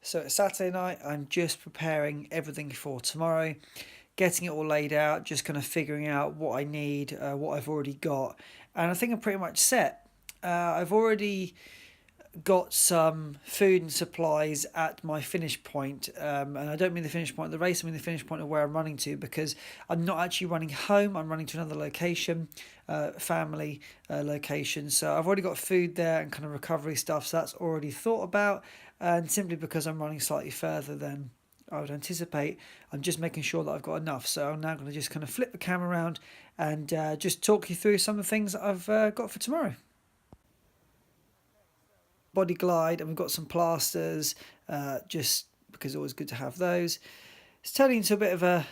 So it's Saturday night, I'm just preparing everything for tomorrow, getting it all laid out, just kind of figuring out what I need, what I've already got, and I think I'm pretty much set. I've already got some food and supplies at my finish point, and I don't mean the finish point of the race, I mean the finish point of where I'm running to, because I'm not actually running home, I'm running to another location, family location. So I've already got food there and kind of recovery stuff, so that's already thought about. And simply because I'm running slightly further than I would anticipate, I'm just making sure that I've got enough. So I'm now going to just kind of flip the camera around and just talk you through some of the things that I've got for tomorrow. Body glide, and we've got some plasters, just because it's always good to have those. It's turning into a bit of a,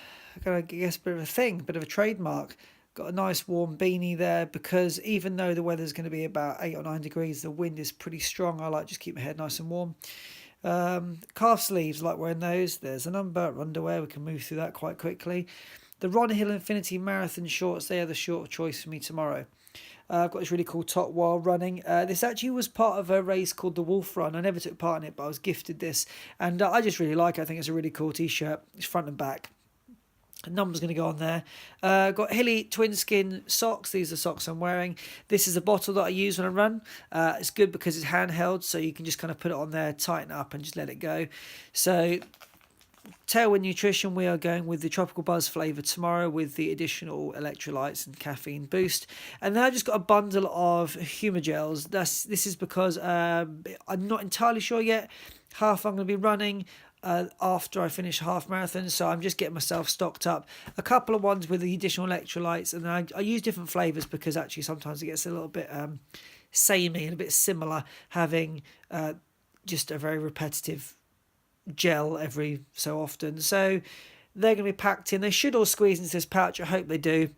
I guess, bit of a thing, bit of a trademark. Got a nice warm beanie there, because even though the weather's going to be about 8 or 9 degrees, the wind is pretty strong. I like just keep my head nice and warm. Calf sleeves, like wearing those. There's a number, underwear, we can move through that quite quickly. The Ron Hill Infinity Marathon shorts, they are the short choice for me tomorrow. I've got this really cool top while running. This actually was part of a race called the Wolf Run. I never took part in it, but I was gifted this, and I just really like it. I think it's a really cool t-shirt. It's front and back. A number's going to go on there. Got Hilly twin skin socks. These are socks I'm wearing. This is a bottle that I use when I run. It's good because it's handheld, so you can just kind of put it on there, tighten it up, and just let it go. So Tailwind Nutrition, we are going with the Tropical Buzz flavour tomorrow with the additional electrolytes and caffeine boost. And then I just got a bundle of humour gels. This is because I'm not entirely sure yet how far I'm going to be running after I finish half marathon, so I'm just getting myself stocked up. A couple of ones with the additional electrolytes, and I use different flavours because actually sometimes it gets a little bit samey and a bit similar having just a very repetitive gel every so often. So they're going to be packed in. They should all squeeze into this pouch. I hope they do.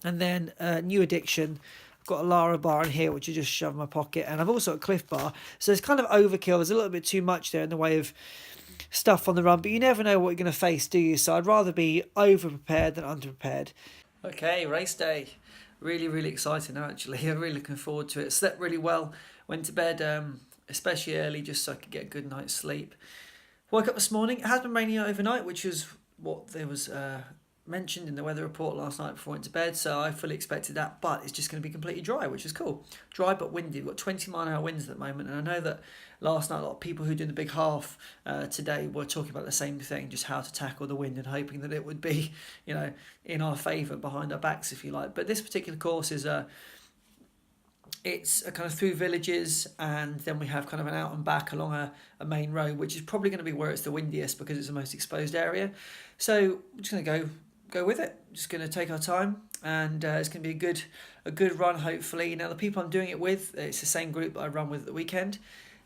And then New Addiction. I've got a Lara bar in here, which I just shove in my pocket, and I've also got a Cliff bar. So it's kind of overkill. There's a little bit too much there in the way of stuff on the run, but you never know what you're going to face, do you? So I'd rather be over prepared than under prepared. Okay, race day. Really exciting actually. I'm really looking forward to it. Slept really well. Went to bed especially early just so I could get a good night's sleep. Woke up this morning. It has been raining overnight, which is what there was mentioned in the weather report last night before I went to bed, so I fully expected that, but it's just going to be completely dry, which is cool. Dry but windy. We've got 20-mile-an-hour winds at the moment, and I know that last night a lot of people who did the big half today were talking about the same thing, just how to tackle the wind and hoping that it would be, in our favour, behind our backs, if you like. But this particular course is it's a kind of through villages, and then we have kind of an out and back along a main road, which is probably going to be where it's the windiest because it's the most exposed area. So we're just going to go with it. Just going to take our time, and it's going to be a good run, hopefully. Now, the people I'm doing it with, it's the same group that I run with at the weekend.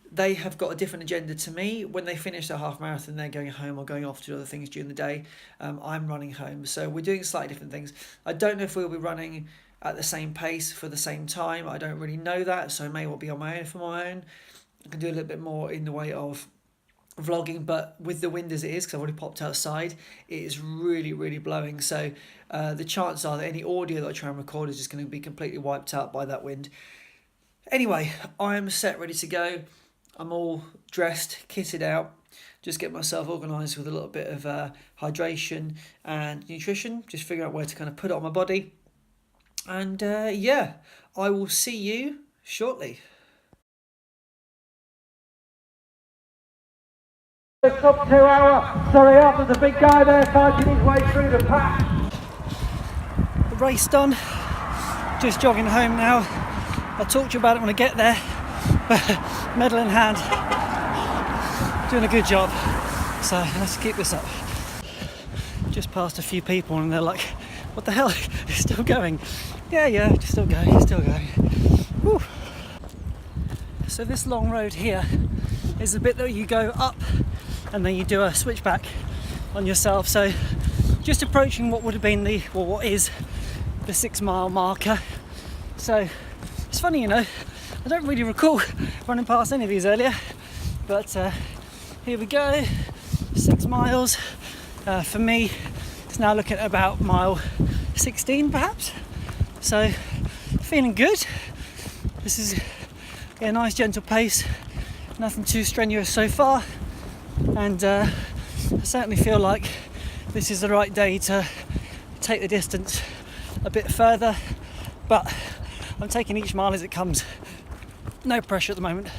They have got a different agenda to me. When they finish their half marathon, they're going home or going off to do other things during the day. I'm running home, so we're doing slightly different things. I don't know if we'll be running at the same pace for the same time. I don't really know that, so I may well be on my own for my own. I can do a little bit more in the way of vlogging, but with the wind as it is, because I've already popped outside, it is really blowing, so the chances are that any audio that I try and record is just going to be completely wiped out by that wind. Anyway, I am set, ready to go. I'm all dressed, kitted out, just get myself organised with a little bit of hydration and nutrition, just figure out where to kind of put it on my body, and yeah, I will see you shortly. The sub 2 hour, Surrey Half, there's a big guy there fighting his way through the pack. The race done, just jogging home now. I'll talk to you about it when I get there. Medal in hand, doing a good job, so let's keep this up. Just passed a few people and they're like, what the hell, it's still going? Yeah, just still going. Whew. So this long road here is the bit that you go up and then you do a switchback on yourself, so just approaching what would have been what is the 6 mile marker. So it's funny, I don't really recall running past any of these earlier, but here we go, 6 miles. For me, it's now looking at about mile 16 perhaps, so feeling good. This is a nice gentle pace, nothing too strenuous so far, and I certainly feel like this is the right day to take the distance a bit further, but I'm taking each mile as it comes. No pressure at the moment.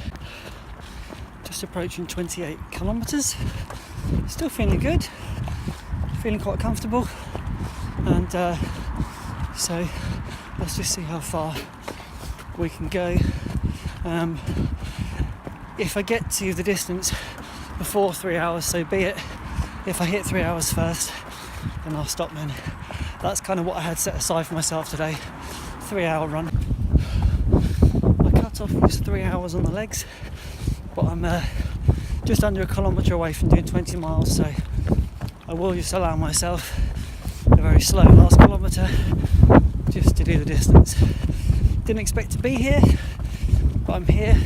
Just approaching 28 kilometres. Still feeling good, feeling quite comfortable, and so let's just see how far we can go. If I get to the distance before 3 hours, so be it. If I hit 3 hours first, then I'll stop then. That's kind of what I had set aside for myself today, 3 hour run. My cut-off was 3 hours on the legs, but I'm just under a kilometre away from doing 20 miles, so I will just allow myself a very slow last kilometre just to do the distance. Didn't expect to be here, but I'm here,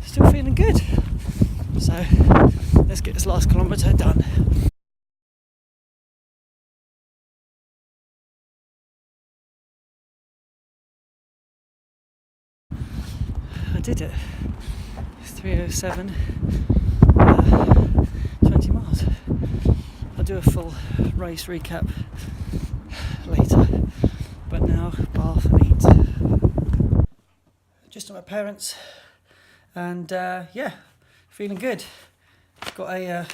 still feeling good. So let's get this last kilometre done. I did it. 3:07, 20 miles. I'll do a full race recap later, but now bath and eat. Just at my parents', and yeah, feeling good. Got a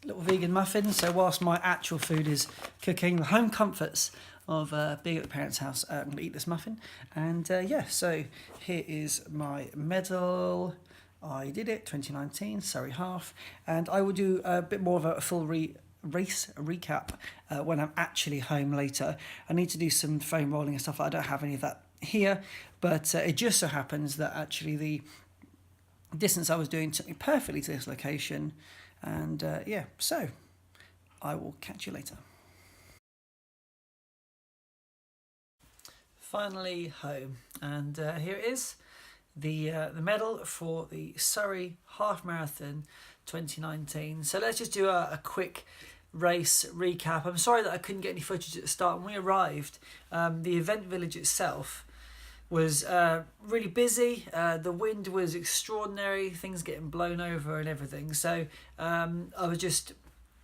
little vegan muffin, so whilst my actual food is cooking, the home comforts of being at the parents' house, I'm going to eat this muffin. And yeah, so here is my medal. I did it, 2019, Surrey Half, and I will do a bit more of a full race recap when I'm actually home later. I need to do some foam rolling and stuff. I don't have any of that here, but it just so happens that actually the distance I was doing took me perfectly to this location, and yeah, so I will catch you later. Finally home, and here it is, the medal for the Surrey Half Marathon 2019. So let's just do a quick race recap. I'm sorry that I couldn't get any footage at the start. When we arrived, the event village itself was really busy. The wind was extraordinary, things getting blown over and everything. So I was just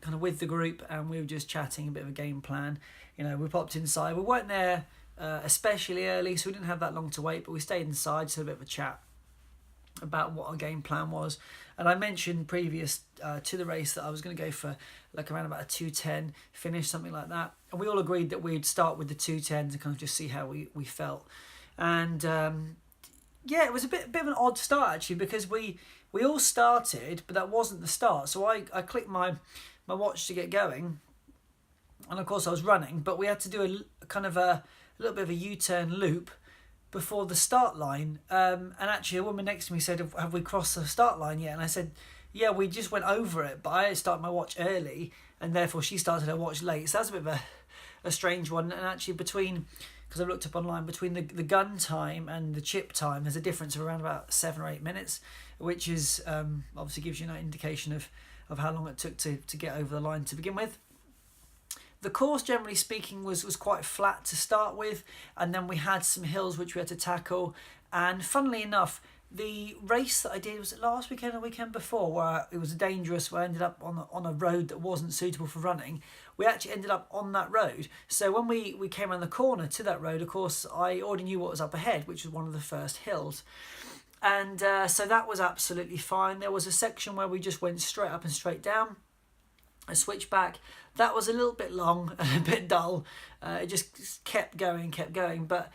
kind of with the group, and we were just chatting a bit of a game plan. You know, we popped inside. We weren't there especially early, so we didn't have that long to wait, but we stayed inside, so a bit of a chat about what our game plan was. And I mentioned previous to the race that I was going to go for like around about a 2:10 finish, something like that, and we all agreed that we'd start with the 2:10 to kind of just see how we felt. And yeah, it was a bit of an odd start actually, because we all started, but that wasn't the start. So I clicked my watch to get going, and of course I was running, but we had to do a kind of a little bit of a U-turn loop before the start line. And actually a woman next to me said, have we crossed the start line yet? And I said, yeah, we just went over it, but I started my watch early, and therefore she started her watch late. So that's a bit of a strange one. And actually because I looked up online, between the gun time and the chip time, there's a difference of around about 7 or 8 minutes, which is obviously gives you an indication of how long it took to get over the line to begin with. The course, generally speaking, was quite flat to start with, and then we had some hills which we had to tackle. And funnily enough, the race that I did, was it last weekend or weekend before, where it was dangerous, where I ended up on a road that wasn't suitable for running. We actually ended up on that road. So when we came around the corner to that road, of course, I already knew what was up ahead, which was one of the first hills. And so that was absolutely fine. There was a section where we just went straight up and straight down, a switchback. That was a little bit long and a bit dull. It just kept going, but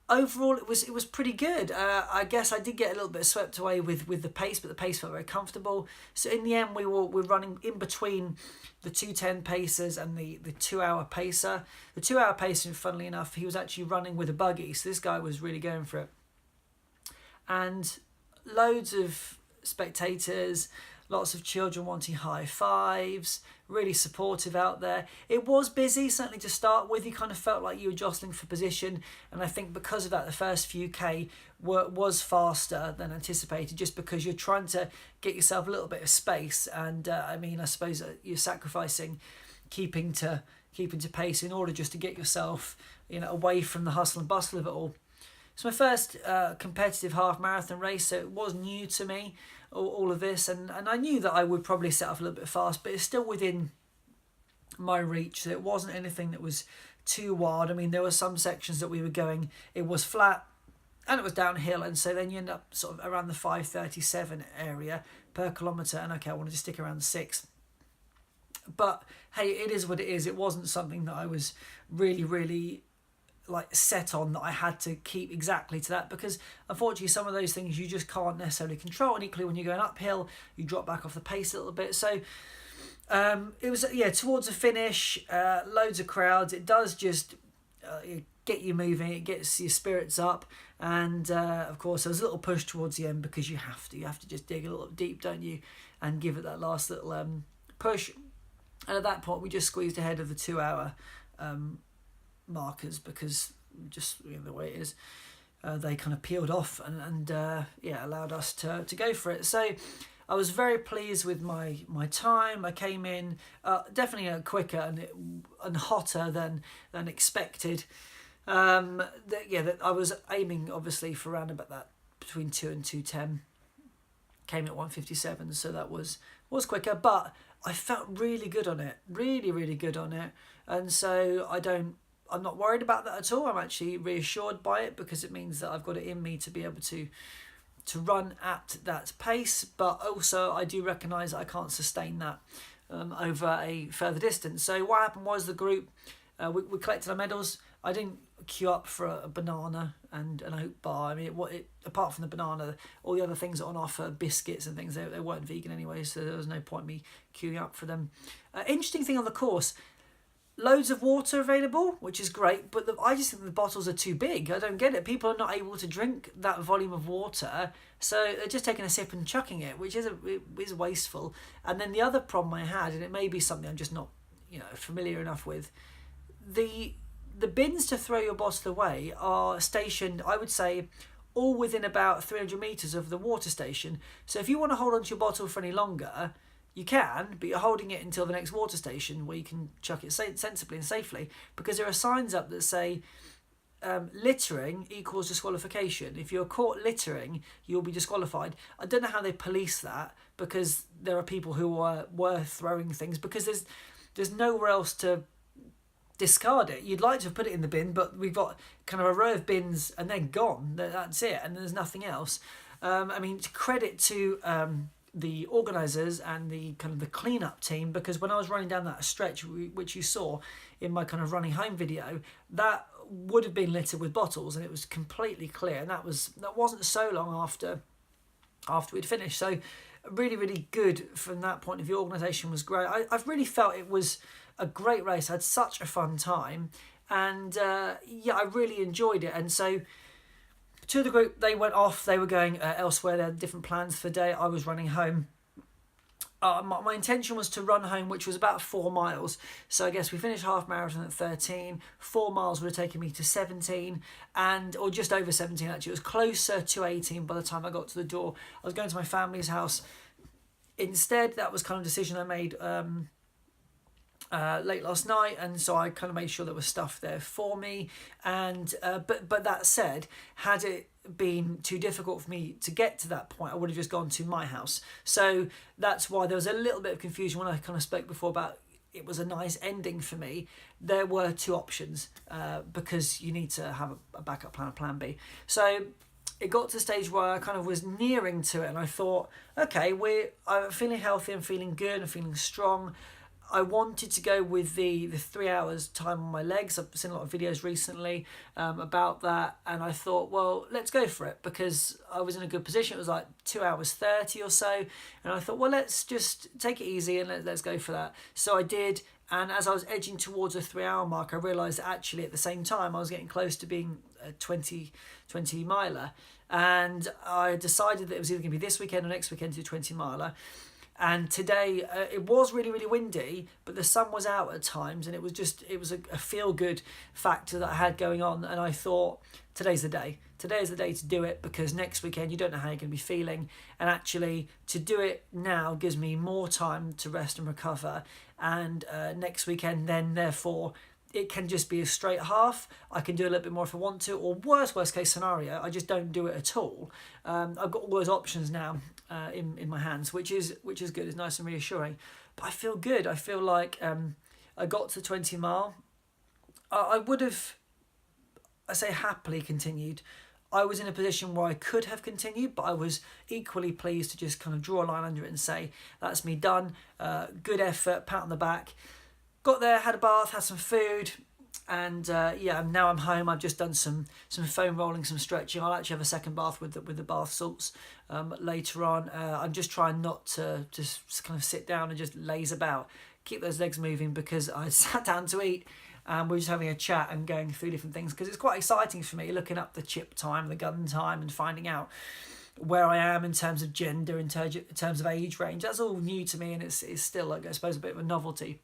overall it was pretty good. I guess I did get a little bit swept away with the pace, but the pace felt very comfortable. So in the end, we're running in between the 2:10 pacers and the 2 hour pacer. The 2 hour pacer, funnily enough, he was actually running with a buggy, so this guy was really going for it. And loads of spectators, lots of children wanting high fives, really supportive out there. It was busy, certainly to start with. You kind of felt like you were jostling for position, and I think because of that, the first few K was faster than anticipated, just because you're trying to get yourself a little bit of space. And I suppose you're sacrificing keeping to pace in order just to get yourself, away from the hustle and bustle of it all. It's my first competitive half marathon race, so it was new to me. all of this, and I knew that I would probably set off a little bit fast, but it's still within my reach. So it wasn't anything that was too wild. I mean, there were some sections that we were going, it was flat and it was downhill, and so then you end up sort of around the 5:37 area per kilometre, and okay, I wanted to stick around 6. But hey, it is what it is. It wasn't something that I was really like set on that I had to keep exactly to that, because unfortunately some of those things you just can't necessarily control, and equally when you're going uphill you drop back off the pace a little bit. So it was, towards the finish, loads of crowds. It does just get you moving, it gets your spirits up, and of course there was a little push towards the end, because you have to just dig a little deep, don't you, and give it that last little push. And at that point we just squeezed ahead of the 2 hour markers, because just the way it is, they kind of peeled off and allowed us to go for it. So I was very pleased with my time. I came in definitely quicker and hotter than expected. That I was aiming obviously for around about that between 2 and 2:10. Came at 1:57, so that was quicker, but I felt really good on it, really good on it, and so I'm not worried about that at all. I'm actually reassured by it, because it means that I've got it in me to be able to run at that pace, but also I do recognise that I can't sustain that over a further distance. So what happened was the group, we collected our medals. I didn't queue up for a banana and an oat bar. I mean, apart from the banana, all the other things on offer, biscuits and things, they weren't vegan anyway, so there was no point me queuing up for them. Interesting thing on the course, loads of water available, which is great, but I just think the bottles are too big. I don't get it. People are not able to drink that volume of water, so they're just taking a sip and chucking it, which is wasteful. And then the other problem I had, and it may be something I'm just not familiar enough with, the bins to throw your bottle away are stationed, I would say, all within about 300 metres of the water station. So if you want to hold onto your bottle for any longer, you can, but you're holding it until the next water station where you can chuck it sensibly and safely, because there are signs up that say littering equals disqualification. If you're caught littering, you'll be disqualified. I don't know how they police that, because there are people who were throwing things, because there's nowhere else to discard it. You'd like to put it in the bin, but we've got kind of a row of bins and they're gone. That's it, and there's nothing else. I mean, credit to the organisers and the kind of the clean-up team, because when I was running down that stretch, which you saw in my kind of running home video, that would have been littered with bottles, and it was completely clear, and that wasn't so long after we'd finished. So really good from that point of view. Organisation was great. I've really felt it was a great race. I had such a fun time, and I really enjoyed it. And so two of the group, they went off, they were going elsewhere, they had different plans for the day. I was running home. My intention was to run home, which was about 4 miles. So I guess we finished half marathon at 13. 4 miles would have taken me to 17, or just over 17 actually. It was closer to 18 by the time I got to the door. I was going to my family's house. Instead, that was kind of a decision I made late last night, and so I kind of made sure there was stuff there for me. And but that said, had it been too difficult for me to get to that point, I would have just gone to my house. So that's why there was a little bit of confusion when I kind of spoke before about it was a nice ending for me. There were 2 options because you need to have a backup plan, a plan B. So it got to the stage where I kind of was nearing to it, and I thought, okay, I'm feeling healthy, I'm feeling good, I'm feeling strong. I wanted to go with the 3 hours time on my legs. I've seen a lot of videos recently about that, and I thought, well, let's go for it, because I was in a good position. It was like 2 hours 30 or so, and I thought, well, let's just take it easy and let's go for that. So I did, and as I was edging towards a 3 hour mark, I realised that actually at the same time I was getting close to being a 20 miler, and I decided that it was either going to be this weekend or next weekend to do 20 miler. And today it was really windy, but the sun was out at times, and it was a feel-good factor that I had going on. And I thought, today's the day. Today is the day to do it, because next weekend you don't know how you're going to be feeling. And actually, to do it now gives me more time to rest and recover. And next weekend then, therefore, it can just be a straight half. I can do a little bit more if I want to, or worst case scenario, I just don't do it at all. I've got all those options now in my hands, which is good. It's nice and reassuring. But I feel good. I feel like I got to 20 mile. I would have, I say, happily continued. I was in a position where I could have continued, but I was equally pleased to just kind of draw a line under it and say, that's me done. Good effort, pat on the back. Got there, had a bath, had some food, and now I'm home. I've just done some foam rolling, some stretching. I'll actually have a second bath with the bath salts later on. I'm just trying not to just kind of sit down and just laze about. Keep those legs moving, because I sat down to eat. We're just having a chat and going through different things, because it's quite exciting for me, looking up the chip time, the gun time, and finding out where I am in terms of gender, in terms of age range. That's all new to me, and it's still, like, I suppose, a bit of a novelty.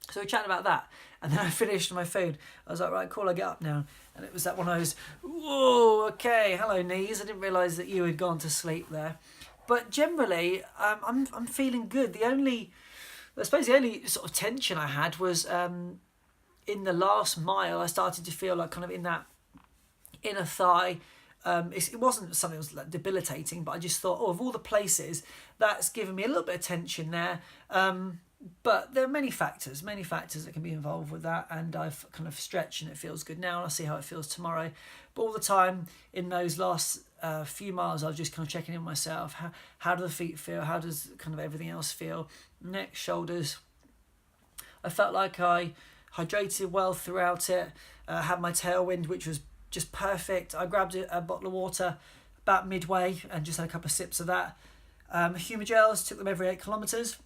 So we chatted about that, and then I finished my food. I was like, right, cool, I get up now. And it was that one I was, whoa, okay, hello knees. I didn't realise that you had gone to sleep there. But generally, I'm feeling good. I suppose the only sort of tension I had was in the last mile. I started to feel like kind of in that inner thigh. It wasn't something that was like debilitating, but I just thought, of all the places, that's given me a little bit of tension there. But there are many factors that can be involved with that, and I've kind of stretched and it feels good now, and I'll see how it feels tomorrow. But all the time in those last few miles, I was just kind of checking in myself. How do the feet feel? How does kind of everything else feel? Neck, shoulders. I felt like I hydrated well throughout it. Had my tailwind, which was just perfect. I grabbed a bottle of water about midway and just had a couple of sips of that. Humogels, took them every 8 kilometres.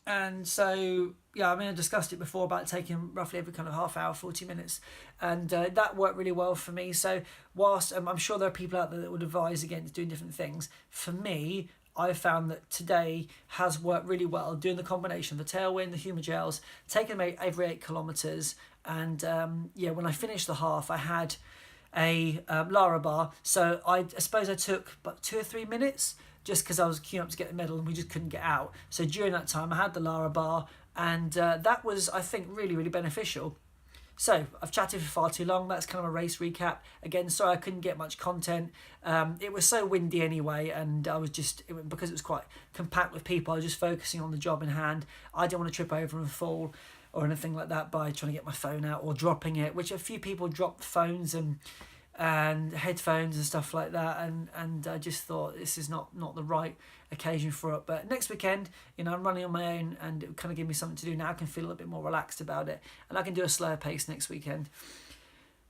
And so, I discussed it before about taking roughly every kind of half hour, 40 minutes. And that worked really well for me. So whilst I'm sure there are people out there that would advise against doing different things, for me, I found that today has worked really well, doing the combination of the tailwind, the humogels, taking them every 8 kilometres. And when I finished the half, I had a Lara bar. So I suppose I took about 2 or 3 minutes, just because I was queuing up to get the medal and we just couldn't get out. So during that time, I had the Lara bar, and that was, I think, really, really beneficial. So I've chatted for far too long. That's kind of a race recap. Again, sorry I couldn't get much content. It was so windy anyway, and I was because it was quite compact with people, I was just focusing on the job in hand. I didn't want to trip over and fall or anything like that by trying to get my phone out or dropping it, which a few people dropped phones and headphones and stuff like that, and I just thought this is not the right occasion for it. But next weekend, I'm running on my own, and it kind of give me something to do now. I can feel a little bit more relaxed about it, and I can do a slower pace next weekend.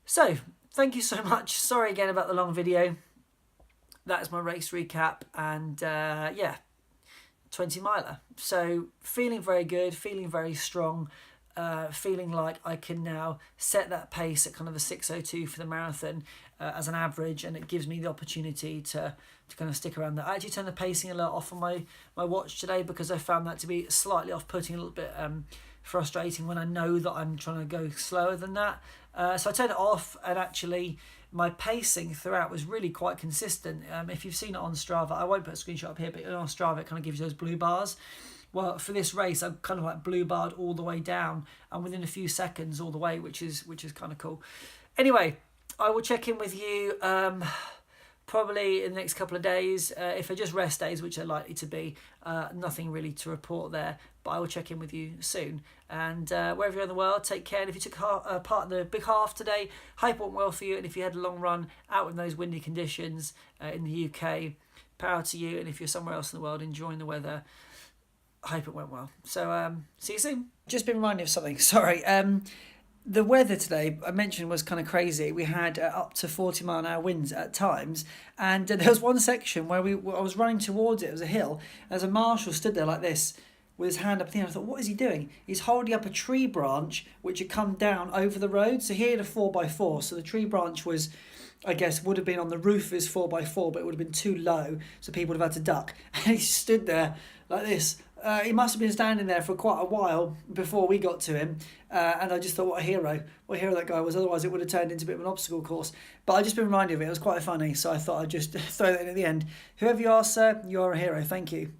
So thank you so much. Sorry again about the long video. That is my race recap, and 20 miler. So feeling very good, feeling very strong. Feeling like I can now set that pace at kind of a 6:02 for the marathon as an average, and it gives me the opportunity to kind of stick around that. I actually turned the pacing alert off on my watch today, because I found that to be slightly off-putting, a little bit frustrating when I know that I'm trying to go slower than that. So I turned it off, and actually my pacing throughout was really quite consistent. If you've seen it on Strava, I won't put a screenshot up here, but on Strava it kind of gives you those blue bars. Well, for this race, I kind of like blue barred all the way down, and within a few seconds all the way, which is kind of cool. Anyway, I will check in with you probably in the next couple of days. If they're just rest days, which they're likely to be, nothing really to report there. But I will check in with you soon. And wherever you're in the world, take care. And if you took part in the big half today, hope it went well for you. And if you had a long run out in those windy conditions in the UK, power to you. And if you're somewhere else in the world enjoying the weather, I hope it went well. So see you soon. Just been reminded of something. Sorry. The weather today, I mentioned, was kind of crazy. We had up to 40 mile an hour winds at times. And there was one section where I was running towards it. It was a hill. As a marshal stood there like this with his hand up at the end. I thought, what is he doing? He's holding up a tree branch which had come down over the road. So he had a 4x4. So the tree branch was, I guess, would have been on the roof of his 4x4, but it would have been too low, so people would have had to duck. And he stood there like this. He must have been standing there for quite a while before we got to him, and I just thought, what a hero that guy was. Otherwise it would have turned into a bit of an obstacle course. But I've just been reminded of it. It was quite funny, so I thought I'd just throw that in at the end. Whoever you are, sir, you are a hero. Thank you.